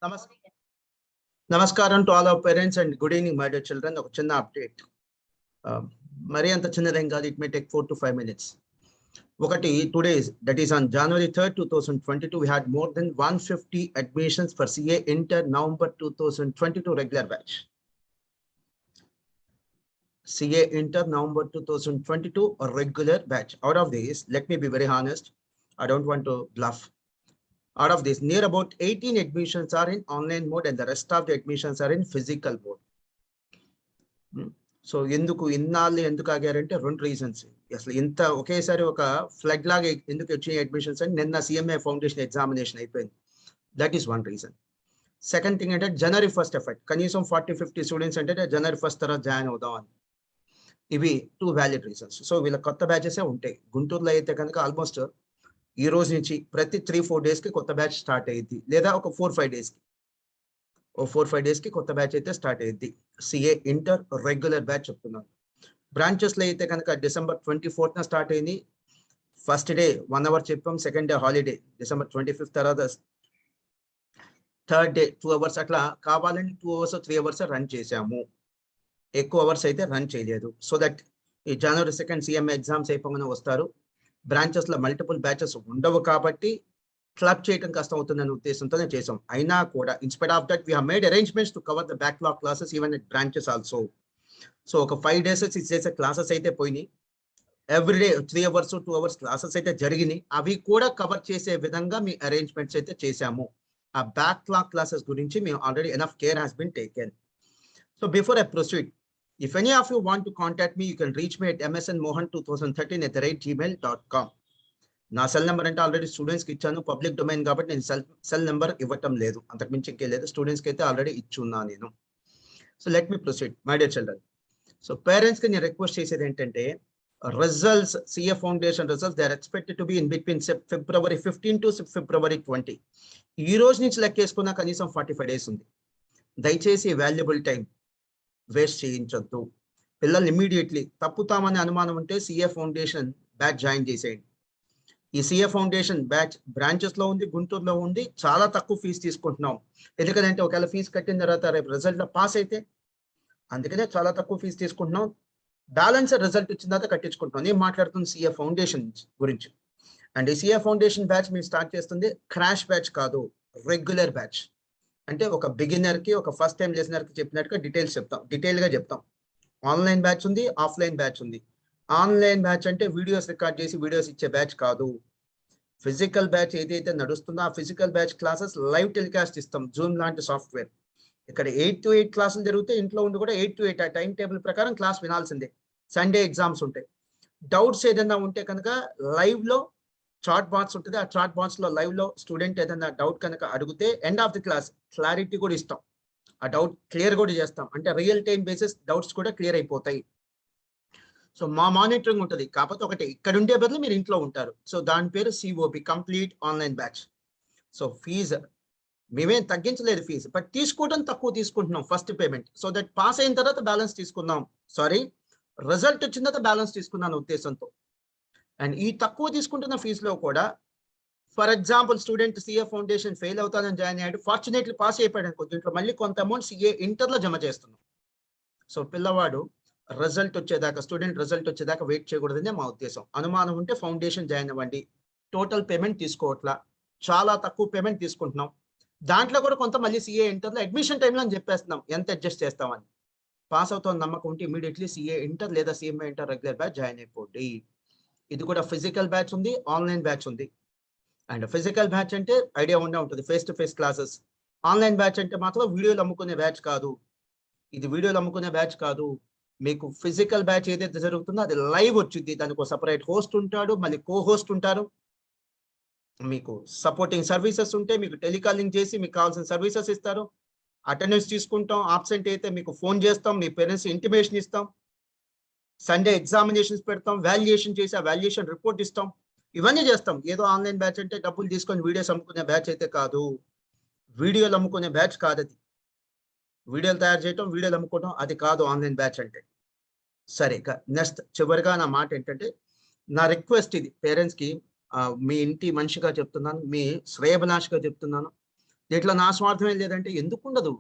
Namas Namaskaram to all our parents and good evening, my dear children. ఒక చిన్న update మరి అంత చిన్నదేం కాదు. It may take 4 to 5 minutes. ఒకటి today that is on January 3rd, 2022 we had more than 150 admissions for CA Inter November 2022 regular batch. CA Inter November 2022 regular batch. Out of these, let me be very honest, I don't want to bluff. Out of this, near about 18 admissions are in online mode and the rest of the admissions are in physical mode. So ఎందుకు ఇన్నాళ్ళు ఎందుకు ఆగారంటే రెండు reasons. అసలు ఇంత ఒకేసారి ఒక flood లాగా ఎందుకు వచ్చిన అడ్మిషన్స్ అని నిన్న సిఎంఏ ఫౌండేషన్ ఎగ్జామినేషన్ అయిపోయింది. That is one reason. Second thing అంటే జనవరి 1st ఎఫెక్ట్. కనీసం 40-50 స్టూడెంట్స్ అంటే జనవరి 1st తర్వాత జాయిన్ అవుదాం అని. ఇవి 2 వ్యాలిడ్ రీజన్స్. సో వీళ్ళ కొత్త బ్యాచెసే ఉంటాయి. గుంటూరులో అయితే కనుక ఆల్మోస్ట్ ఈ రోజు నుంచి ప్రతి 3-4 days కి కొత్త బ్యాచ్ స్టార్ట్ అయ్యింది, లేదా ఒక 4-5 days కి 4-5 days కి కొత్త బ్యాచ్ అయితే స్టార్ట్ అయ్యింది. సిఏ ఇంటర్ రెగ్యులర్ బ్యాచ్ చెప్తున్నాను. బ్రాంచెస్ లో అయితే కనుక December 24th స్టార్ట్ అయింది. ఫస్ట్ డే 1 hour చెప్పాం, second day holiday December 25th, తర్వాత థర్డ్ డే 2 hours, అట్లా కావాలని 2 hours 3 hours రన్ చేసాము. ఎక్కువ అవర్స్ అయితే రన్ చేయలేదు. సో దట్ ఈ January 2nd సిఎంఏ ఎగ్జామ్స్ అయిపోగానే వస్తారు. బ్రాంచెస్ లో మల్టిపుల్ బ్యాచెస్ ఉండవు కాబట్టి క్లబ్ చేయడం కష్టం అవుతుందనే ఉద్దేశంతోనే చేసాం. అయినా కూడా in spite of that we have made arrangements to cover the backlog classes even at branches also. So ఒక 5 days 6 days క్లాసెస్ అయితే పోయినాయి. ఎవ్రీడే 3 hours 2 hours క్లాసెస్ అయితే జరిగినాయి. అవి కూడా కవర్ చేసే విధంగా మీ అరేంజ్మెంట్స్ అయితే చేశాము. ఆ బ్యాక్లాగ్ క్లాసెస్ గురించి మేము already enough care has been taken. So before I proceed, if any of you want to contact me, you can reach me at msnmohan2013@gmail.com. నా సెల్ నెంబర్ అంటే ఆల్రెడీ స్టూడెంట్స్ కి ఇచ్చాను, public domain కాబట్టి నేను cell number ఇవ్వటం లేదు, అంతకు మించి ఇంకే లేదు. స్టూడెంట్స్ కి అయితే ఆల్రెడీ ఇచ్చున్నా నేను. So let me proceed my dear children. So parents కి నేను రిక్వెస్ట్ చేసేది ఏంటంటే, results CA foundation results they are expected to be in between February 15 to February 20. ఈ రోజు నుంచి లెక్కేసుకున్నా కనీసం 45 days ఉంది. దయచేసి వాల్యుబుల్ టైం వేస్ట్ చేయించొద్దు. పిల్లల్ని ఇమీడియట్లీ తప్పుతామనే అనుమానం ఉంటే సిఏ ఫౌండేషన్ బ్యాచ్ జాయిన్ చేసేయండి. ఈ సిఏ ఫౌండేషన్ బ్యాచ్ బ్రాంచెస్ లో ఉంది, గుంటూరులో ఉంది. చాలా తక్కువ ఫీజు తీసుకుంటున్నాం. ఎందుకంటే ఒకవేళ ఫీజు కట్టిన తర్వాత రేపు రిజల్ట్ లో పాస్ అయితే, అందుకనే చాలా తక్కువ ఫీజు తీసుకుంటున్నాం. బ్యాలెన్స్ రిజల్ట్ వచ్చిన తర్వాత కట్టించుకుంటున్నాం. నేను మాట్లాడుతుంది సిఏ ఫౌండేషన్ గురించి. అండ్ ఈ సిఏ ఫౌండేషన్ బ్యాచ్ మేము స్టార్ట్ చేస్తుంది క్రాష్ బ్యాచ్ కాదు, రెగ్యులర్ బ్యాచ్. అంటే ఒక బిగినర్ కి, ఒక ఫస్ట్ టైం లిసనర్ కి చెప్పినట్టుగా డీటెయిల్ గా చెప్తాం. ఆన్లైన్ బ్యాచ్ ఉంది, ఆఫ్లైన్ బ్యాచ్ ఉంది. ఆన్లైన్ బ్యాచ్ అంటే వీడియోస్ రికార్డ్ చేసి వీడియోస్ ఇచ్చే బ్యాచ్ కాదు. ఫిజికల్ బ్యాచ్ ఏదైతే నడుస్తుందో ఆ physical batch classes live telecast ఇస్తాం, జూమ్ లాంటి సాఫ్ట్వేర్. ఇక్కడ 8 to 8 క్లాసులు జరిగితే ఇంట్లో ఉండి కూడా 8 to 8 ఆ టైం టేబుల్ ప్రకారం క్లాస్ వినాల్సిందే. సండే ఎగ్జామ్స్ ఉంటాయి. డౌట్స్ ఏదైనా ఉంటే కనుక లైవ్ లో చాట్ బాక్స్ ఉంటుంది. ఆ చాట్ బాక్స్ లో లైవ్ లో స్టూడెంట్ ఏదైనా డౌట్ కనుక అడిగితే end of the class clarity కూడా ఇస్తాం, ఆ డౌట్ క్లియర్ కూడా చేస్తాం. అంటే రియల్ టైం బేసిస్ డౌట్స్ కూడా క్లియర్ అయిపోతాయి. సో మా మానిటరింగ్ ఉంటుంది. కాకపోతే ఒకటి, ఇక్కడ ఉండే బదులు మీరు ఇంట్లో ఉంటారు. సో దాని పేరు COP, complete online batch. So fee మేమేం తగ్గించలేదు ఫీజు, బట్ తీసుకోవడం తక్కువ తీసుకుంటున్నాం first payment. So that pass అయిన తర్వాత బ్యాలెన్స్ తీసుకుందాం, రిజల్ట్ వచ్చిన తర్వాత బ్యాలెన్స్ తీసుకున్నాను ఉద్దేశంతో. అండ్ ఈ తక్కువ తీసుకుంటున్న ఫీజులో కూడా, for example student CA foundation fail అవుతానని జాయిన్ అయ్యాడు, ఫార్చునేట్లీ పాస్ అయిపోయాడు అనుకో, దీంట్లో మళ్ళీ కొంత అమౌంట్ సిఏ ఇంటర్లో జమ చేస్తున్నాం. సో పిల్లవాడు రిజల్ట్ వచ్చేదాకా, స్టూడెంట్ రిజల్ట్ వచ్చేదాకా వెయిట్ చేయకూడదనే మా ఉద్దేశం. అనుమానం ఉంటే ఫౌండేషన్ జాయిన్ అవ్వండి. టోటల్ పేమెంట్ తీసుకోవట్లా, చాలా తక్కువ పేమెంట్ తీసుకుంటున్నాం. దాంట్లో కూడా కొంత మళ్ళీ సిఏ ఇంటర్లో అడ్మిషన్ టైంలో అని చెప్పేస్తున్నాం ఎంత అడ్జస్ట్ చేస్తామని. పాస్ అవుతాం నమ్మకం ఉంటే ఇమీడియట్లీ సిఏ ఇంటర్ లేదా CMA inter regular batch join అయిపోండి. ఇది కూడా ఫిజికల్ బ్యాచ్ ఉంది, ఆన్లైన్ బ్యాచ్ ఉంది. అండ్ ఫిజికల్ బ్యాచ్ అంటే ఐడియా ఉండే ఉంటుంది, face to face classes. Online batch అంటే మాత్రం వీడియోలు అమ్ముకునే బ్యాచ్ కాదు. ఇది వీడియోలు అమ్ముకునే బ్యాచ్ కాదు. మీకు ఫిజికల్ బ్యాచ్ ఏదైతే జరుగుతుందో అది లైవ్ వచ్చింది. దానికి ఒక సపరేట్ హోస్ట్ ఉంటాడు, మళ్ళీ కో హోస్ట్ ఉంటారు. మీకు సపోర్టింగ్ సర్వీసెస్ ఉంటాయి. మీకు టెలికాలింగ్ చేసి మీకు కావాల్సిన సర్వీసెస్ ఇస్తారు. అటెండెన్స్ తీసుకుంటాం. ఆబ్సెంట్ అయితే మీకు ఫోన్ చేస్తాం, మీ పేరెంట్స్ ఇంటిమేషన్ ఇస్తాం. సండే ఎగ్జామినేషన్స్ పెడతాం, వాల్యుయేషన్ చేసి ఆ వాల్యుయేషన్ రిపోర్ట్ ఇస్తాం. ఇవన్నీ చేస్తాం. ఏదో ఆన్లైన్ బ్యాచ్ అంటే డబ్బులు తీసుకొని వీడియోస్ అమ్ముకునే బ్యాచ్ అయితే కాదు, వీడియోలు అమ్ముకునే బ్యాచ్ కాదు అది. వీడియోలు తయారు చేయటం, వీడియోలు అమ్ముకోవటం అది కాదు ఆన్లైన్ బ్యాచ్ అంటే. సరే, నెక్స్ట్ చివరిగా నా మాట ఏంటంటే, నా రిక్వెస్ట్ ఇది పేరెంట్స్కి, మీ ఇంటి మనిషిగా చెప్తున్నాను, మీ శ్రేయభిలాష్గా చెప్తున్నాను. దీంట్లో నా స్వార్థం ఏం లేదంటే ఎందుకు ఉండదు?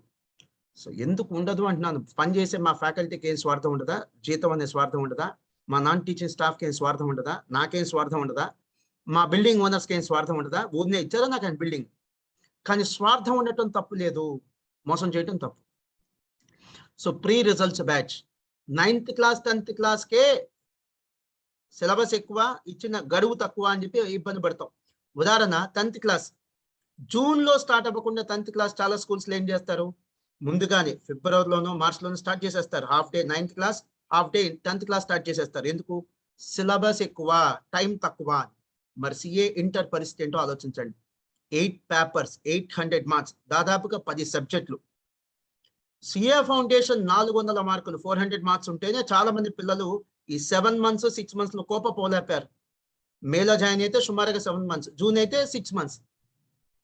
సో ఎందుకు ఉండదు అంటున్నాను. పని చేసే మా ఫ్యాకల్టీకి ఏం స్వార్థం ఉండదా? జీతం అనే స్వార్థం ఉండదా? మా నాన్ టీచింగ్ స్టాఫ్‌కి ఏం స్వార్థం ఉండదా? నాకేం స్వార్థం ఉండదా? మా బిల్డింగ్ ఓనర్స్‌కి ఏం స్వార్థం ఉండదా? ఊరినే ఇచ్చారా నాకు ఆయన బిల్డింగ్. కానీ స్వార్థం ఉండటం తప్పు లేదు. మోసం చేయటం తప్పు. So pre results batch 9th class 10th క్లాస్‌కే సిలబస్ ఎక్కువ, ఇచ్చిన గడువు తక్కువ అని చెప్పి ఇబ్బంది పడతాం. ఉదాహరణ 10th క్లాస్ జూన్‌లో స్టార్ట్ అవ్వకుండా 10th క్లాస్ చాలా స్కూల్స్‌లో ఏం చేస్తారు? ముందుగానే ఫిబ్రవరిలోనో, మార్చ్‌లోనో స్టార్ట్ చేసేస్తారు. Half day 9th class, half day 10th class start చేసేస్తారు. ఎందుకు? సిలబస్ ఎక్కువ, టైం తక్కువ. మరి సీఏ ఇంటర్ పరిస్థితి ఏంటో ఆలోచించండి. 8 పేపర్స్, 800 మార్క్స్, దాదాపుగా 10 సబ్జెక్టులు. సీఏ ఫౌండేషన్ 400 మార్కులు, 400 మార్క్స్ ఉంటేనే చాలా మంది పిల్లలు ఈ 7 మంత్స్, 6 మంత్స్‌లో పోలేపారు. మేలో జాయిన్ అయితే సుమారుగా 7 మంత్స్, జూన్ అయితే 6 మంత్స్.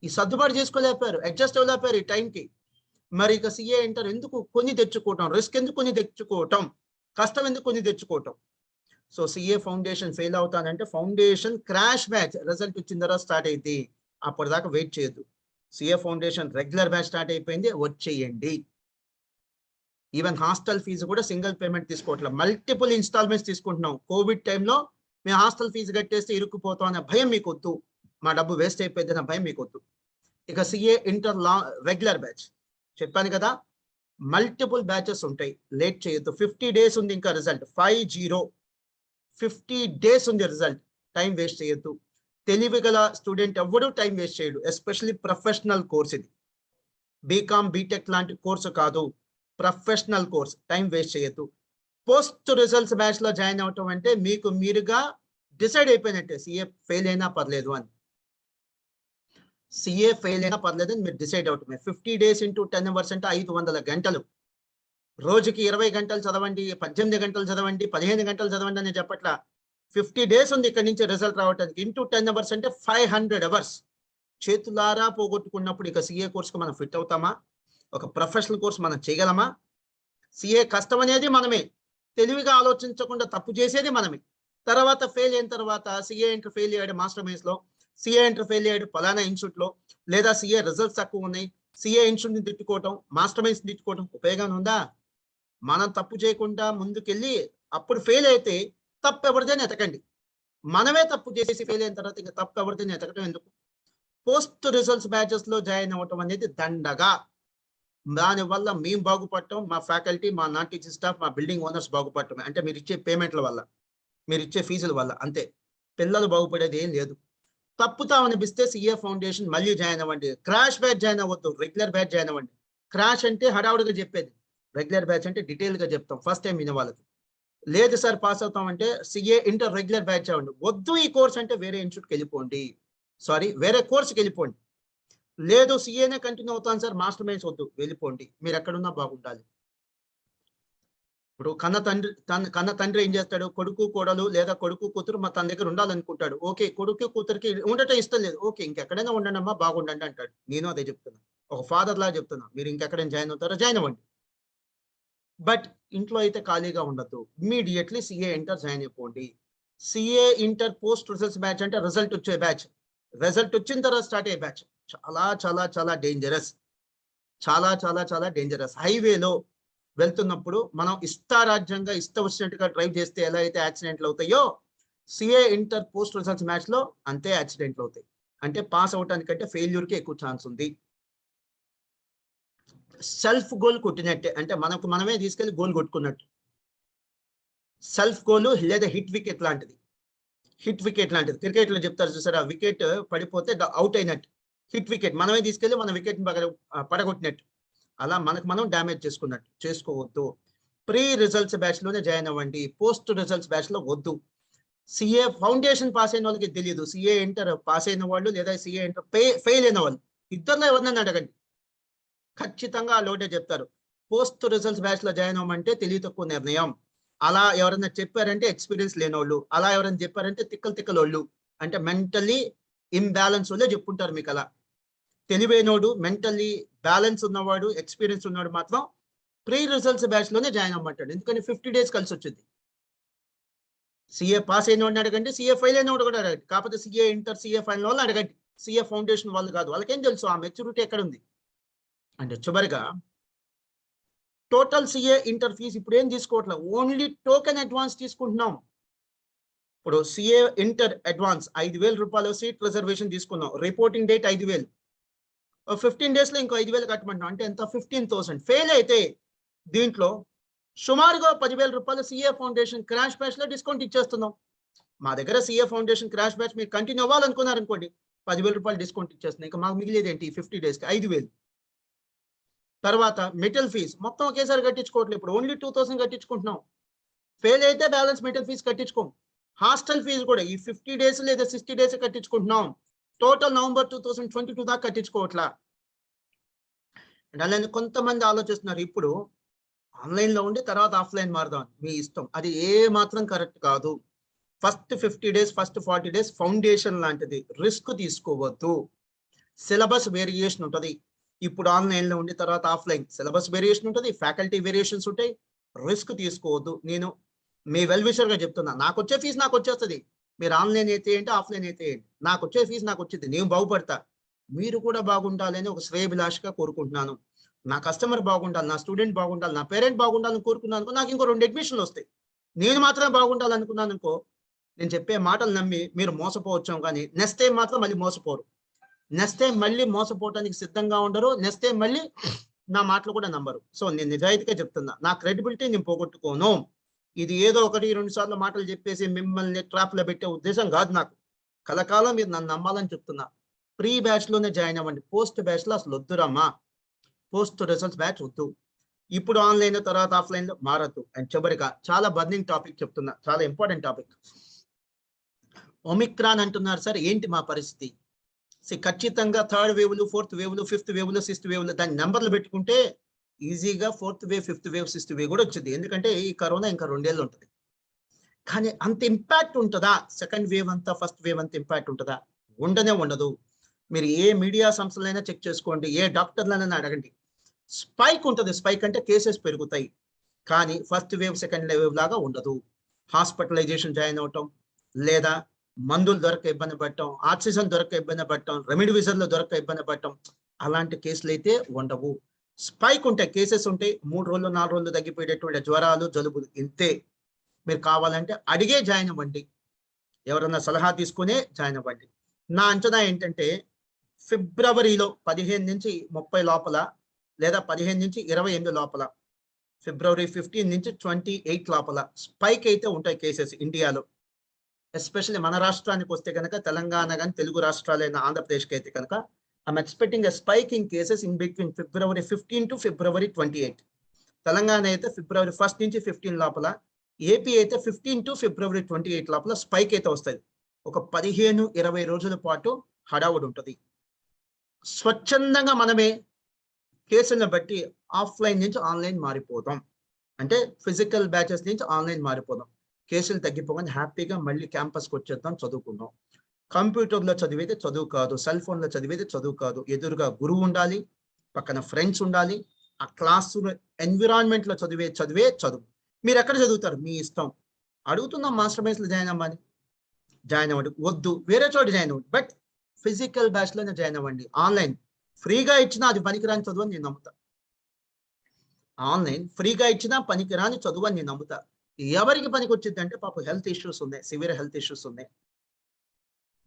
ఈ సర్దుబాటు చేసుకోలేకపోయారు, అడ్జస్ట్ అవ్వలేకపోయారు ఈ టైంకి. మరి ఇక సీఏ ఇంటర్ ఎందుకు కొని తెచ్చుకోవటం? రిస్క్ ఎందుకు కొని తెచ్చుకోవటం? కష్టం ఎందుకు కొని తెచ్చుకోవటం? సో సీఏ ఫౌండేషన్ ఫెయిల్ అవుతానంటే ఫౌండేషన్ క్రాష్ బ్యాచ్ రిజల్ట్ వచ్చిన తర్వాత స్టార్ట్ అయింది. అప్పటిదాకా వెయిట్ చేయొద్దు. CA foundation regular batch start అయిపోయింది, వచ్చేయండి. ఈవెన్ హాస్టల్ ఫీజు కూడా సింగిల్ పేమెంట్ తీసుకోవట్లేదు, మల్టిపుల్ ఇన్స్టాల్మెంట్స్ తీసుకుంటున్నాం. కోవిడ్ టైంలో మేము హాస్టల్ ఫీజు కట్టేస్తే ఇరుక్కుపోతాం అనే భయం మీకు వద్దు, మా డబ్బు వేస్ట్ అయిపోయింది అనే భయం మీకు వద్దు. ఇక సీఏ ఇంటర్ రెగ్యులర్ బ్యాచ్ చెప్పాను కదా, మల్టిపుల్ బ్యాచెస్ ఉంటాయి, లేట్ చేయొద్దు. 50 డేస్ ఉంది ఇంకా రిజల్ట్, 50 డేస్ ఉంది రిజల్ట్, టైం వేస్ట్ చేయొద్దు. తెలివి గల స్టూడెంట్ ఎవ్వడూ టైం వేస్ట్ చేయడు, ఎస్పెషల్లీ ప్రొఫెషనల్ కోర్స్ ఇది. బీకామ్ బీటెక్ లాంటి కోర్సు కాదు, ప్రొఫెషనల్ కోర్స్, టైం వేస్ట్ చేయొద్దు. పోస్ట్ రిజల్ట్స్ బ్యాచ్ లో జాయిన్ అవటం అంటే మీకు మీరుగా డిసైడ్ అయిపోయినట్టే, సీఏ ఫెయిల్ అయినా పర్లేదు అని. సీఏ ఫెయిల్ అయినా పర్లేదు అని మీరు డిసైడ్ అవటమే. 50 డేస్ ఇంటూ 10 అవర్స్ అంటే 500 గంటలు. రోజుకి 20 గంటలు చదవండి, 18 గంటలు చదవండి, 15 గంటలు చదవండి అని చెప్పట్లా. 50 డేస్ ఉంది ఇక్కడి నుంచి రిజల్ట్ రావడానికి. ఇంటూ 10 అవర్స్ అంటే 500 అవర్స్. చేతులారా పోగొట్టుకున్నప్పుడు ఇక సీఏ కోర్సుకు మనం ఫిట్ అవుతామా? ఒక ప్రొఫెషనల్ కోర్స్ మనం చేయగలమా? సీఏ కష్టం అనేది మనమే, తెలివిగా ఆలోచించకుండా తప్పు చేసేది మనమే. తర్వాత ఫెయిల్ అయిన తర్వాత సీఏ ఇంటర్ ఫెయిల్ అయ్యాడు మాస్టర్ మైన్స్ లో, సీఏ ఇంటర్ ఫెయిల్ అయ్యాడు ఫలానా ఇన్స్టిట్యూట్ లో, లేదా సీఏ రిజల్ట్స్ తక్కువ ఉన్నాయి, సీఏ ఇన్స్టిట్యూట్ ని తిట్టుకోవటం, మాస్టర్ మైన్స్ తిట్టుకోవటం ఉపయోగం ఉందా? మనం తప్పు చేయకుండా ముందుకెళ్ళి అప్పుడు ఫెయిల్ అయితే తప్పు ఎవరిదైనా ఎతకండి. మనమే తప్పు చేసి ఫెయిల్ అయిన తర్వాత ఇంకా తప్పు ఎవరిదైనా ఎతకడం ఎందుకు? పోస్ట్ రిజల్ట్స్ బ్యాచెస్ లో జాయిన్ అవ్వటం అనేది దండగా. దానివల్ల మేము బాగుపడటం, మా ఫ్యాకల్టీ, మా నాన్ టీచింగ్ స్టాఫ్, మా బిల్డింగ్ ఓనర్స్ బాగుపడటం. అంటే మీరు ఇచ్చే పేమెంట్ల వల్ల, మీరు ఇచ్చే ఫీజుల వల్ల, అంతే. పిల్లలు బాగుపడేది ఏం లేదు. తప్పుతా అనిపిస్తే సీఏ ఫౌండేషన్ మళ్ళీ జాయిన్ అవ్వండి. క్రాష్ బ్యాచ్ జాయిన్ అవ్వద్దు, రెగ్యులర్ బ్యాచ్ జాయిన్ అవ్వండి. క్రాష్ అంటే హడావుడిగా చెప్పేది, రెగ్యులర్ బ్యాచ్ అంటే డీటెయిల్ గా చెప్తాం ఫస్ట్ టైం వినే వాళ్ళకి. లేదు సార్ పాస్ అవుతాం అంటే సీఏ ఇంటర్ రెగ్యులర్ బ్యాచ్ అవ్వండి. వద్దు ఈ కోర్స్ అంటే వేరే ఇన్స్టిట్యూట్కి వెళ్ళిపోండి, సారీ వేరే కోర్సుకి వెళ్ళిపోండి. లేదు సీఏనే కంటిన్యూ అవుతాను సార్, మాస్టర్ మైన్స్ వద్దు, వెళ్ళిపోండి. మీరు ఎక్కడున్నా బాగుండాలి. ఇప్పుడు కన్న తండ్రి ఏం చేస్తాడు? కొడుకు కోడలు లేదా కొడుకు కూతురు మా తన దగ్గర ఉండాలనుకుంటాడు. ఓకే, కొడుకు కూతురికి ఉండటం ఇష్టం లేదు. ఓకే, ఇంకెక్కడైనా ఉండండి అమ్మా, బాగుండండి అంటాడు. నేను అదే చెప్తున్నా, ఒక ఫాదర్ లా చెప్తున్నా. మీరు ఇంకెక్కడైనా జాయిన్ అవుతారో జాయిన్ అవ్వండి, బట్ ఇంట్లో అయితే ఖాళీగా ఉండద్దు. ఇమ్మీడియట్లీ సీఏ ఇంటర్ జాయిన్ అయిపోండి. CA inter post results batch అంటే రిజల్ట్ వచ్చే బ్యాచ్. రిజల్ట్ వచ్చిన తర్వాత స్టార్ట్ అయ్యే బ్యాచ్ చాలా చాలా చాలా డేంజరస్, చాలా చాలా చాలా డేంజరస్. హైవేలో వెళ్తున్నప్పుడు మనం ఇష్టారాజ్యంగా ఇష్ట వచ్చినట్టుగా డ్రైవ్ చేస్తే ఎలా అయితే యాక్సిడెంట్లు అవుతాయో, CA inter post results match లో అంతే యాక్సిడెంట్లు అవుతాయి. అంటే పాస్ అవటానికంటే ఫెయిల్యూర్ కి ఎక్కువ ఛాన్స్ ఉంది. సెల్ఫ్ గోల్ కొట్టినట్టే, అంటే మనకు మనమే తీసుకెళ్లి గోల్ కొట్టుకున్నట్టు. సెల్ఫ్ గోల్ లేదా హిట్ వికెట్ లాంటిది. హిట్ వికెట్ లాంటిది క్రికెట్ లో చెప్తారు చూసారా, వికెట్ పడిపోతే అవుట్ అయినట్టు. హిట్ వికెట్ మనమే తీసుకెళ్లి మన వికెట్ పడగొట్టినట్టు. అలా మనకు మనం డ్యామేజ్ చేసుకున్నట్టు చేసుకోవద్దు. ప్రీ రిజల్ట్స్ బ్యాచ్ లోనే జాయిన్ అవ్వండి, పోస్ట్ రిజల్ట్స్ బ్యాచ్ లో వద్దు. సీఏ ఫౌండేషన్ పాస్ అయిన వాళ్ళకి తెలియదు, సీఏ ఇంటర్ పాస్ అయిన వాళ్ళు లేదా సీఏ ఇంటర్ ఫెయిల్ అయిన వాళ్ళు, ఇద్దరిలో ఎవరినైనా అడగండి, ఖచ్చితంగా ఆ లోటే చెప్తారు. పోస్ట్ రిజల్ట్స్ బ్యాచ్ లో జాయిన్ అవ్వమంటే తెలివి తక్కువ నిర్ణయం. అలా ఎవరైనా చెప్పారంటే ఎక్స్పీరియన్స్ లేనోళ్ళు, అలా ఎవరైనా చెప్పారంటే తిక్కలోళ్ళు, అంటే మెంటల్లీ ఇంబ్యాలెన్స్ వాళ్ళే చెప్పుంటారు మీకు అలా. తెలివైనోడు, మెంటల్లీ బ్యాలెన్స్ ఉన్నవాడు, ఎక్స్పీరియన్స్ ఉన్నవాడు మాత్రం ప్రీ రిజల్ట్స్ బ్యాచ్ లోనే జాయిన్ అవ్వమంటాడు. ఎందుకని 50 డేస్ కలిసి వచ్చింది. సీఏ పాస్ అయిన వాడిని అడగండి, సీఏ ఫెయిల్ అయిన వాడు కూడా అడగండి. కాకపోతే సీఏ ఇంటర్, సీఏ ఫైనల్ వాళ్ళు అడగండి, సిఏ ఫౌండేషన్ వాళ్ళు కాదు, వాళ్ళకేం తెలుసు ఆ మెచ్యూరిటీ ఎక్కడ ఉంది. అంటే చివరిగా టోటల్ సిఏ ఇంటర్ ఫీజ్ ఇప్పుడు ఏం తీసుకోవట్లేదు, ఓన్లీ టోకెన్ అడ్వాన్స్ తీసుకుంటున్నాం. ఇప్పుడు సిఏ ఇంటర్ అడ్వాన్స్ 5,000 రూపాయలు సీట్ రిజర్వేషన్ తీసుకున్నాం, రిపోర్టింగ్ డేట్ 5,000, 15 days లో ఇంకో 5,000 కట్టమంటాం, అంటే ఎంత 15,000. ఫెయిల్ అయితే దీంట్లో సుమారుగా 10,000 రూపాయలు సిఏ ఫౌండేషన్ క్రాష్ బ్యాచ్ లో డిస్కౌంట్ ఇచ్చేస్తున్నాం. మా దగ్గర సిఏ ఫౌండేషన్ క్రాష్ బ్యాచ్ మీరు కంటిన్యూ అవ్వాలనుకున్నారు అనుకోండి, 10,000 రూపాయలు డిస్కౌంట్ ఇచ్చేస్తున్నాం. ఇంకా మాకు మిగిలేదు ఏంటి 50 days కి 5,000. తర్వాత మెటల్ ఫీజ్ మొత్తం ఒకేసారి కట్టించుకోవట్లేదు, ఇప్పుడు ఓన్లీ 2,000 కట్టించుకుంటున్నాం. ఫెయిల్ అయితే బ్యాలెన్స్ మెటల్ ఫీజ్ కట్టించుకోం. హాస్టల్ ఫీజు కూడా ఈ 50 days లేదా 60 days కట్టించుకుంటున్నాం. టోటల్ నవంబర్ 2022 దాకా కట్టించుకోవట్లా. అలానే కొంతమంది ఆలోచిస్తున్నారు ఇప్పుడు ఆన్లైన్ లో ఉండి తర్వాత ఆఫ్లైన్ మారదాం, మీ ఇష్టం. అది ఏ మాత్రం కరెక్ట్ కాదు. First 50 days, first 40 days foundation లాంటిది, రిస్క్ తీసుకోవద్దు. సిలబస్ వేరియేషన్ ఉంటుంది. ఇప్పుడు ఆన్లైన్ లో ఉండి తర్వాత ఆఫ్లైన్, సిలబస్ వేరియేషన్ ఉంటుంది, ఫ్యాకల్టీ వేరియేషన్స్ ఉంటాయి. రిస్క్ తీసుకోవద్దు. నేను మీ వెల్ విషర్ గా చెప్తున్నా, నాకు వచ్చే ఫీజు నాకు వచ్చేస్తుంది. మీరు ఆన్లైన్ అయితే ఏంటి, ఆఫ్లైన్ అయితే ఏంటి, నాకు వచ్చే ఫీజు నాకు వచ్చింది, నేను బాగుపడతా. మీరు కూడా బాగుండాలని ఒక శ్రేయభిలాషగా కోరుకుంటున్నాను. నా కస్టమర్ బాగుండాలి, నా స్టూడెంట్ బాగుండాలి, నా పేరెంట్ బాగుండాలని కోరుకున్నాను. నాకు ఇంకో 2 అడ్మిషన్లు వస్తాయి. నేను మాత్రమే బాగుండాలనుకున్నాను అనుకో, నేను చెప్పే మాటలు నమ్మి మీరు మోసపోవచ్చాం, కానీ నెక్స్ట్ టైం మాత్రం మళ్ళీ మోసపోరు. నెక్స్ట్ టైం మళ్ళీ మోసపోవటానికి సిద్ధంగా ఉండరు. నెక్స్ట్ టైం మళ్ళీ నా మాటలు కూడా నమ్మరు. సో నేను నిజాయితీగా చెప్తున్నా, నా క్రెడిబిలిటీ నేను పోగొట్టుకోను. ఇది ఏదో 1-2 సార్లు మాటలు చెప్పేసి మిమ్మల్ని ట్రాప్ లో పెట్టే ఉద్దేశం కాదు నాకు. కలకాలం మీరు నన్ను నమ్మాలని చెప్తున్నా. ప్రీ బ్యాచ్ లోనే జాయిన్ అవ్వండి, పోస్ట్ బ్యాచ్ లో అసలు వద్దురమ్మా. పోస్ట్ రిజల్ట్స్ బ్యాచ్ వద్దు. ఇప్పుడు ఆన్లైన్ తర్వాత ఆఫ్లైన్ లో మారద్దు. అండ్ చివరిగా చాలా బర్నింగ్ టాపిక్ చెప్తున్నా, చాలా ఇంపార్టెంట్ టాపిక్. ఒమిక్రాన్ అంటున్నారు సార్, ఏంటి మా పరిస్థితి? ఖచ్చితంగా 3rd వేవ్లు, 4th వేవ్లు, 5th వేవ్లు, 6th వేవ్లు దాని నెంబర్లు పెట్టుకుంటే ఈజీగా 4th wave, 5th wave, 6th wave కూడా వచ్చింది. ఎందుకంటే ఈ కరోనా ఇంకా 2 ఏళ్ళు ఉంటుంది. కానీ అంత ఇంపాక్ట్ ఉంటుందా? సెకండ్ వేవ్ అంతా ఫస్ట్ వేవ్ అంత ఇంపాక్ట్ ఉంటుందా? ఉండనే ఉండదు. మీరు ఏ మీడియా సంస్థలైనా చెక్ చేసుకోండి, ఏ డాక్టర్లైనా అడగండి. స్పైక్ ఉంటుంది, స్పైక్ అంటే కేసెస్ పెరుగుతాయి. కానీ ఫస్ట్ వేవ్, సెకండ్ వేవ్ లాగా ఉండదు. హాస్పిటలైజేషన్ జాయిన్ అవటం, లేదా మందులు దొరక ఇబ్బంది పడటం, ఆక్సిజన్ దొరక ఇబ్బంది పడటం, రెమిడివిజర్లు దొరక ఇబ్బంది పడటం, అలాంటి కేసులు అయితే ఉండవు. స్పైక్ ఉంటాయి, కేసెస్ ఉంటాయి, 3 రోజులు 4 రోజులు తగ్గిపోయేటటువంటి జ్వరాలు, జలుబులు ఇంతే. మీరు కావాలంటే అడిగే జాయిన్ అవ్వండి, ఎవరన్నా సలహా తీసుకునే జాయిన్ అవ్వండి. నా అంచనా ఏంటంటే ఫిబ్రవరిలో 15 నుంచి 30 లోపల, లేదా 15 నుంచి 28 లోపల, ఫిబ్రవరి 15 నుంచి 28 లోపల స్పైక్ అయితే ఉంటాయి కేసెస్ ఇండియాలో. ఎస్పెషల్లీ మన రాష్ట్రానికి వస్తే కనుక, తెలంగాణ కానీ తెలుగు రాష్ట్రాలైన ఆంధ్రప్రదేశ్కి అయితే కనుక, I'm expecting a spike in cases in between February 15 to February 28. Telangana అయితే ఫిబ్రవరి 1 నుంచి 15 లోపల, ఏపీ అయితే 15 టు ఫిబ్రవరి 28 లోపల స్పైక్ అయితే వస్తుంది. ఒక 15-20 రోజుల పాటు హడావుడి ఉంటుంది. స్వచ్ఛందంగా మనమే కేసులను బట్టి ఆఫ్లైన్ నుంచి ఆన్లైన్ మారిపోదాం, అంటే ఫిజికల్ బ్యాచెస్ నుంచి ఆన్లైన్ మారిపోదాం. కేసులు తగ్గిపోగానే హ్యాపీగా మళ్ళీ క్యాంపస్కి వచ్చేద్దాం, చదువుకుందాం. కంప్యూటర్లో చదివేది చదువు కాదు, సెల్ ఫోన్లో చదివేది చదువు కాదు. ఎదురుగా గురువు ఉండాలి, పక్కన ఫ్రెండ్స్ ఉండాలి. ఆ క్లాస్ ఎన్విరాన్మెంట్లో చదివే చదువు. మీరు ఎక్కడ చదువుతారు మీ ఇష్టం. అడుగుతున్నాం మాస్టర్ మైన్స్లో జాయిన్ అవ్వాలి, జాయిన్ అవ్వండి. వద్దు వేరే చోట జాయిన్ అవ్వండి, బట్ ఫిజికల్ బ్యాచ్లోనే జాయిన్ అవ్వండి. ఆన్లైన్ ఫ్రీగా ఇచ్చినా అది పనికిరాని చదువు అని నేను నమ్ముతా. ఆన్లైన్ ఫ్రీగా ఇచ్చినా పనికిరాని చదువు అని నేను నమ్ముతా. ఎవరికి పనికి వచ్చింది అంటే పాపం హెల్త్ ఇష్యూస్ ఉన్నాయి, సివియర్ హెల్త్ ఇష్యూస్ ఉన్నాయి,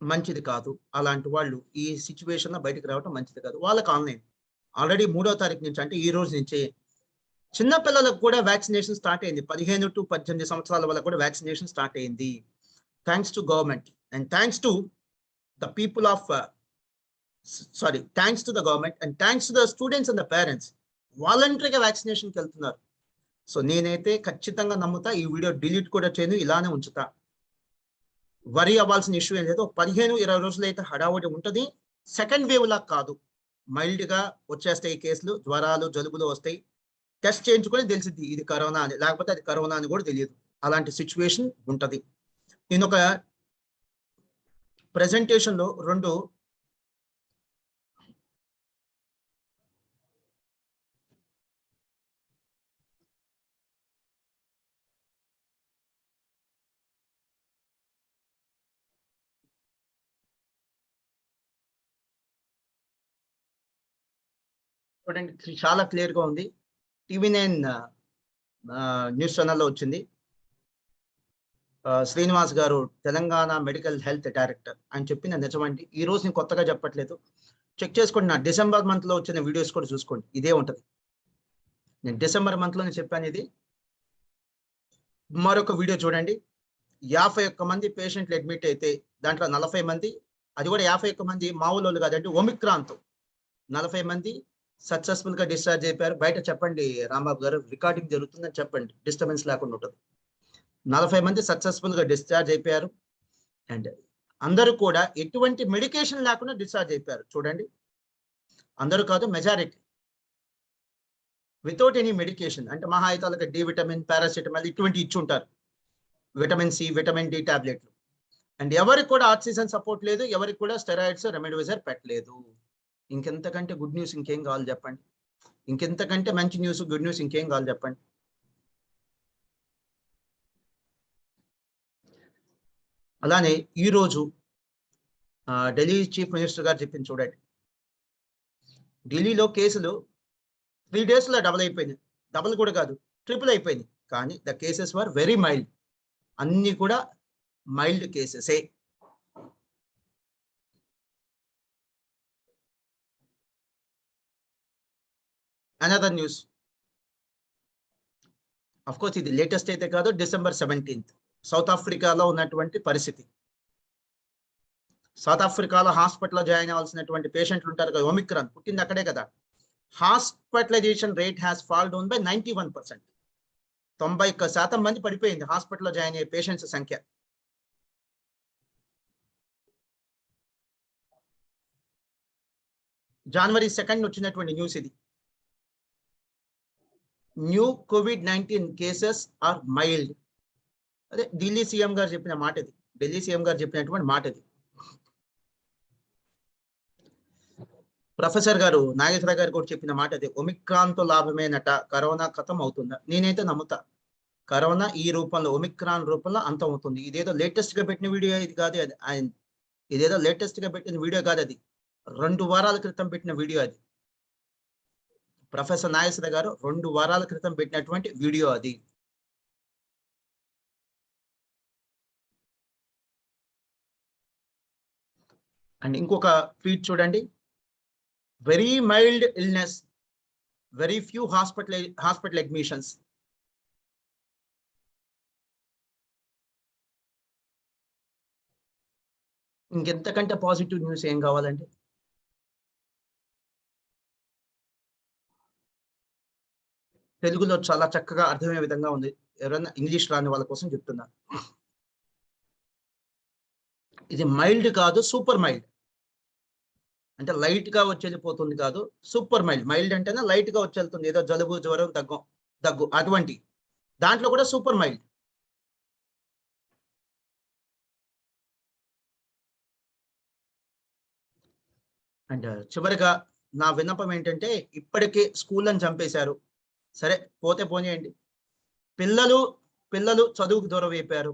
మంచిది కాదు. అలాంటి వాళ్ళు ఈ సిచ్యువేషన్ లో బయటకు రావడం మంచిది కాదు. వాళ్ళకి ఆన్లైన్ ఆల్రెడీ 3వ తారీఖు నుంచి, అంటే ఈ రోజు నుంచే చిన్న పిల్లలకు కూడా వ్యాక్సినేషన్ స్టార్ట్ అయింది. 15 to 18 సంవత్సరాల వాళ్ళకు కూడా వ్యాక్సినేషన్ స్టార్ట్ అయింది. Thanks to government and thanks to the people of thanks to the government and thanks to the students and the parents. వాలంటరీగా వ్యాక్సినేషన్కి వెళ్తున్నారు. సో నేనైతే ఖచ్చితంగా నమ్ముతా, ఈ వీడియో డిలీట్ కూడా చేయను, ఇలానే ఉంచుతా. వరి అవ్వాల్సిన ఇష్యూ ఏం లేదు. 15-20 రోజులు అయితే హడావుడి ఉంటుంది. సెకండ్ వేవ్ లా కాదు, మైల్డ్ గా వచ్చేస్తాయి కేసులు, జ్వరాలు, జలుబులు వస్తాయి. టెస్ట్ చేయించుకొని తెలిసింది ఇది కరోనా అని, లేకపోతే అది కరోనా అని కూడా తెలియదు. అలాంటి సిచ్యువేషన్ ఉంటది. నేను ఒక ప్రెజెంటేషన్ లో 2 చూడండి చాలా క్లియర్ గా ఉంది. TV9 న్యూస్ ఛానల్లో వచ్చింది. శ్రీనివాస్ గారు తెలంగాణ మెడికల్ హెల్త్ డైరెక్టర్ ఆయన చెప్పిన నిజమండి. ఈ రోజు నేను కొత్తగా చెప్పట్లేదు. చెక్ చేసుకోండి. నా డిసెంబర్ మంత్ లో వచ్చిన వీడియోస్ కూడా చూసుకోండి. ఇదే ఉంటది. నేను డిసెంబర్ మంత్ లోనే చెప్పాను ఇది. మరొక వీడియో చూడండి. 51 మంది పేషెంట్లు అడ్మిట్ అయితే దాంట్లో 40 మంది, అది కూడా 51 మంది మామూలు కాదండి, ఒమిక్రాన్తో 40 మంది సక్సెస్ఫుల్ గా డిశ్చార్జ్ అయిపోయారు. బయట చెప్పండి రాంబాబు గారు, రికార్డింగ్ జరుగుతుందని చెప్పండి, డిస్టర్బెన్స్ లేకుండా ఉంటుంది. 40 మంది సక్సెస్ఫుల్ గా డిశ్చార్జ్ అయిపోయారు. అండ్ అందరూ కూడా ఎటువంటి మెడికేషన్ లేకుండా డిశ్చార్జ్ అయిపోయారు. చూడండి, అందరూ కాదు, మెజారిటీ వితౌట్ ఎనీ మెడికేషన్. అంటే మహా అయితే డి విటమిన్, పారాసిటమాల్ ఇటువంటి ఇచ్చి ఉంటారు, విటమిన్ సి, విటమిన్ డి టాబ్లెట్లు. అండ్ ఎవరికి కూడా ఆక్సిజన్ సపోర్ట్ లేదు, ఎవరికి కూడా స్టెరాయిడ్స్, రెమెడిసివిర్ పెట్టలేదు. ఇంకెంతకంటే గుడ్ న్యూస్ ఇంకేం కావాలి చెప్పండి? ఇంకెంతకంటే మంచి న్యూస్, గుడ్ న్యూస్ ఇంకేం కావాలి చెప్పండి? అలానే ఈరోజు ఢిల్లీ చీఫ్ మినిస్టర్ గారు చెప్పింది చూడండి. ఢిల్లీలో కేసులు 3 days లో డబుల్ అయిపోయింది. డబుల్ కూడా కాదు, ట్రిపుల్ అయిపోయింది. కానీ the cases were very mild. అన్ని కూడా మైల్డ్ కేసెసే. అనదర్ న్యూస్, అఫ్ కోర్స్ ఇది లేటెస్ట్ అయితే కాదు, December 17th సౌత్ ఆఫ్రికాలో ఉన్నటువంటి పరిస్థితి. సౌత్ ఆఫ్రికాలో హాస్పిటల్లో జాయిన్ అవ్వాల్సినటువంటి పేషెంట్లు ఉంటారు కదా, ఒమిక్రాన్ పుట్టింది అక్కడే కదా. Hospitalization rate has fall down by 91%. 91% మంది పడిపోయింది హాస్పిటల్లో జాయిన్ అయ్యే పేషెంట్స్ సంఖ్య. January 2nd వచ్చినటువంటి న్యూస్ ఇది. New COVID-19 cases are mild. అదే ఢిల్లీ సీఎం గారు చెప్పిన మాట ఇది. ఢిల్లీ సీఎం గారు చెప్పినటువంటి మాట ఇది. ప్రొఫెసర్ గారు నాగేశ్వర గారు కూడా చెప్పిన మాట అది. ఒమిక్రాన్తో లాభమేనట, కరోనా ఖతం అవుతుందా? నేనైతే నమ్ముతా. కరోనా ఈ రూపంలో, ఒమిక్రాన్ రూపంలో అంతం అవుతుంది. ఇదేదో లేటెస్ట్ గా పెట్టిన వీడియో ఇది కాదు. అది ఇదేదో లేటెస్ట్ గా పెట్టిన వీడియో కాదు. అది 2 వారాల క్రితం పెట్టిన వీడియో అది. ప్రొఫెసర్ నాగేశ్వర గారు 2 వారాల క్రితం పెట్టినటువంటి వీడియో అది. అండ్ ఇంకొక ట్వీట్ చూడండి. Very mild illness, very few hospital admissions. ఇంకెంతకంటే పాజిటివ్ న్యూస్ ఏం కావాలండి? తెలుగులో చాలా చక్కగా అర్థమయ్యే విధంగా ఉంది. ఎవరైనా ఇంగ్లీష్ రాని వాళ్ళ కోసం చెప్తున్నా. ఇది మైల్డ్ కాదు, సూపర్ మైల్డ్. అంటే లైట్ గా వచ్చి వెళ్ళిపోతుంది కాదు, సూపర్ మైల్డ్. మైల్డ్ అంటేనే లైట్ గా వచ్చి వెళ్తుంది, ఏదో జలుబు, జ్వరం, దగ్గు అటువంటి. దాంట్లో కూడా సూపర్ మైల్డ్. అండ్ చివరిగా నా విన్నపం ఏంటంటే, ఇప్పటికే స్కూళ్ళని చంపేశారు. సరే, పోతే పోనీయండి. పిల్లలు చదువుకు దూరం అయిపోయారు.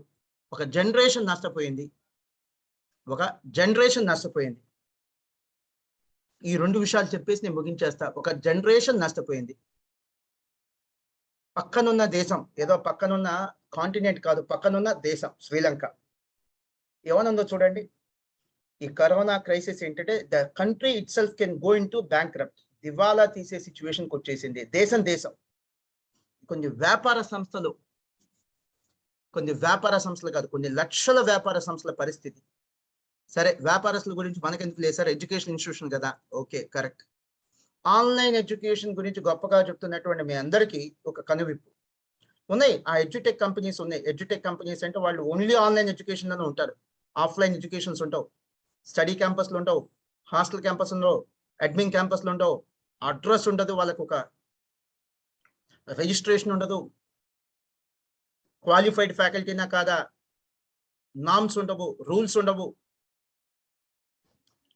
ఒక జనరేషన్ నష్టపోయింది. ఈ 2 విషయాలు చెప్పేసి నేను ముగించేస్తా. ఒక జనరేషన్ నష్టపోయింది. పక్కనున్న దేశం, ఏదో పక్కనున్న కాంటినెంట్ కాదు, పక్కనున్న దేశం శ్రీలంక ఏమనుందో చూడండి. ఈ కరోనా క్రైసిస్ ఏంటంటే, the country it self can go in to bankrupt. దివాలా తీసే సిచ్యువేషన్కి వచ్చేసింది దేశం. కొన్ని వ్యాపార సంస్థలు కాదు, కొన్ని లక్షల వ్యాపార సంస్థల పరిస్థితి. సరే, వ్యాపారస్తుల గురించి మనకెందుకు లేదు సార్, ఎడ్యుకేషన్ ఇన్స్టిట్యూషన్ కదా. Okay, correct. ఆన్లైన్ ఎడ్యుకేషన్ గురించి గొప్పగా చెప్తున్నటువంటి మీ అందరికీ ఒక కనువిప్పు ఉన్నాయి. ఆ ఎడ్యుటెక్ కంపెనీస్ ఉన్నాయి. ఎడ్యుటెక్ కంపెనీస్ అంటే వాళ్ళు ఓన్లీ ఆన్లైన్ ఎడ్యుకేషన్ లోనే ఉంటారు. ఆఫ్లైన్ ఎడ్యుకేషన్స్ ఉంటావు, స్టడీ క్యాంపస్లు ఉండవు, హాస్టల్ క్యాంపస్ ఉండవు, అడ్మిన్ క్యాంపస్లు ఉండవు, అడ్రస్ ఉండదు, వాళ్ళకు ఒక రిజిస్ట్రేషన్ ఉండదు, క్వాలిఫైడ్ ఫ్యాకల్టీనా కాదా, నామ్స్ ఉండవు, రూల్స్ ఉండవు.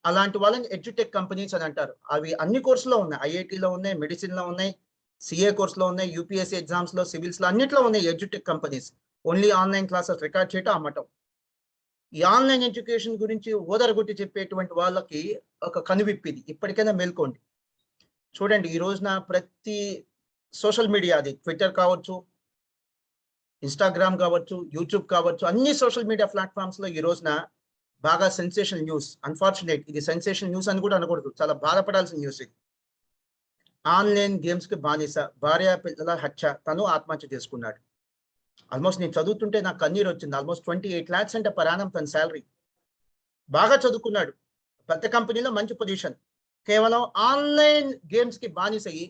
అలాంటి వాళ్ళని ఎడ్యుటెక్ కంపెనీస్ అని అంటారు. అవి అన్ని కోర్సులో ఉన్నాయి. ఐఐటీలో ఉన్నాయి, మెడిసిన్లో ఉన్నాయి, సిఏ కోర్సులో ఉన్నాయి, యూపీఎస్సీ ఎగ్జామ్స్లో, సివిల్స్లో అన్నిట్లో ఉన్నాయి edutech companies. Only online classes record చేయటం, అమ్మటం. ఈ ఆన్లైన్ ఎడ్యుకేషన్ గురించి ఓదరగొట్టి చెప్పేటువంటి వాళ్ళకి ఒక కనువిప్పిది. ఇప్పటికైనా మేల్కోండి. చూడండి ఈ రోజున ప్రతి సోషల్ మీడియా, అది ట్విట్టర్ కావచ్చు, ఇన్స్టాగ్రామ్ కావచ్చు, యూట్యూబ్ కావచ్చు, అన్ని సోషల్ మీడియా ప్లాట్ఫామ్స్ లో ఈ రోజున బాగా సెన్సేషన్ న్యూస్. అన్ఫార్చునేట్, ఇది సెన్సేషన్ న్యూస్ అని కూడా అనకూడదు, చాలా బాధపడాల్సిన న్యూస్ ఇది. ఆన్లైన్ గేమ్స్ కి బానిస, భార్య పిల్లల హత్య, తను ఆత్మహత్య చేసుకున్నాడు. ఆల్మోస్ట్ నేను చదువుతుంటే నాకు కన్నీరు వచ్చింది. ఆల్మోస్ట్ 28 lakhs అంటే పరాణం తన శాలరీ. బాగా చదువుకున్నాడు, పెద్ద కంపెనీలో మంచి పొజిషన్, కేవలం ఆన్లైన్ గేమ్స్ కి బానిసయ్యి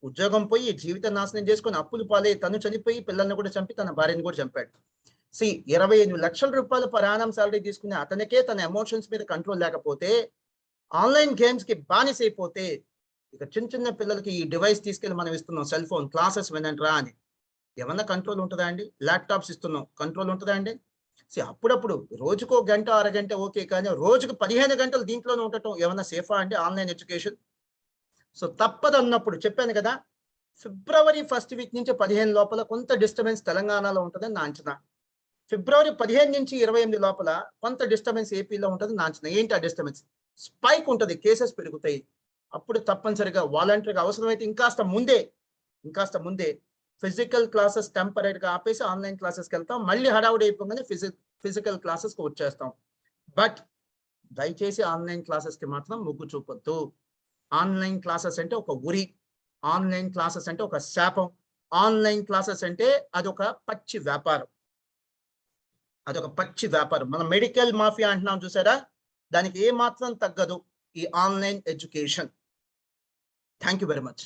ఉద్యోగం పోయి జీవితం నాశనం చేసుకుని అప్పులు పాలై తను చనిపోయి పిల్లల్ని కూడా చంపి తన భార్యను కూడా చంపాడు. 28 లక్షల రూపాయలు పరాణం శాలరీ తీసుకునే అతనికే తన ఎమోషన్స్ మీద కంట్రోల్ లేకపోతే, ఆన్లైన్ గేమ్స్ కి బానిస అయిపోతే, ఇక చిన్న చిన్న పిల్లలకి ఈ డివైస్ తీసుకెళ్లి మనం ఇస్తున్నాం, సెల్ ఫోన్, క్లాసెస్ వినండిరా అని, ఏమన్నా కంట్రోల్ ఉంటుందా అండి? ల్యాప్టాప్స్ ఇస్తున్నాం, కంట్రోల్ ఉంటుందా అండి? అప్పుడప్పుడు రోజుకో గంట అరగంట ఓకే, కానీ రోజుకు 15 గంటలు దీంట్లోనే ఉండటం ఏమన్నా సేఫా అండి ఆన్లైన్ ఎడ్యుకేషన్? సో తప్పదు అన్నప్పుడు చెప్పాను కదా, ఫిబ్రవరి 1st వీక్ నుంచి 15 లోపల కొంత డిస్టర్బెన్స్ తెలంగాణలో ఉంటుందని నా అంచనా. ఫిబ్రవరి 15 నుంచి 28 లోపల కొంత డిస్టర్బెన్స్ ఏపీలో ఉంటుంది నా అంచనా. ఏంటి ఆ డిస్టర్బెన్స్? స్పైక్ ఉంటుంది, కేసెస్ పెరుగుతాయి. అప్పుడు తప్పనిసరిగా వాలంటరీగా అవసరమైతే ఇంకాస్త ముందే ఫిజికల్ క్లాసెస్ టెంపరీగా ఆపేసి ఆన్లైన్ క్లాసెస్కి వెళ్తాం. మళ్ళీ హడావుడి అయిపోగానే ఫిజికల్ క్లాసెస్కి వచ్చేస్తాం. బట్ దయచేసి ఆన్లైన్ క్లాసెస్కి మాత్రం మొగ్గు చూపొద్దు. ఆన్లైన్ క్లాసెస్ అంటే ఒక ఉరి, ఆన్లైన్ క్లాసెస్ అంటే ఒక శాపం, ఆన్లైన్ క్లాసెస్ అంటే అదొక పచ్చి వ్యాపారం. మన మెడికల్ మాఫియా అంటున్నాం చూసారా, దానికి ఏ మాత్రం తగ్గదు ఈ online education. Thank you very much.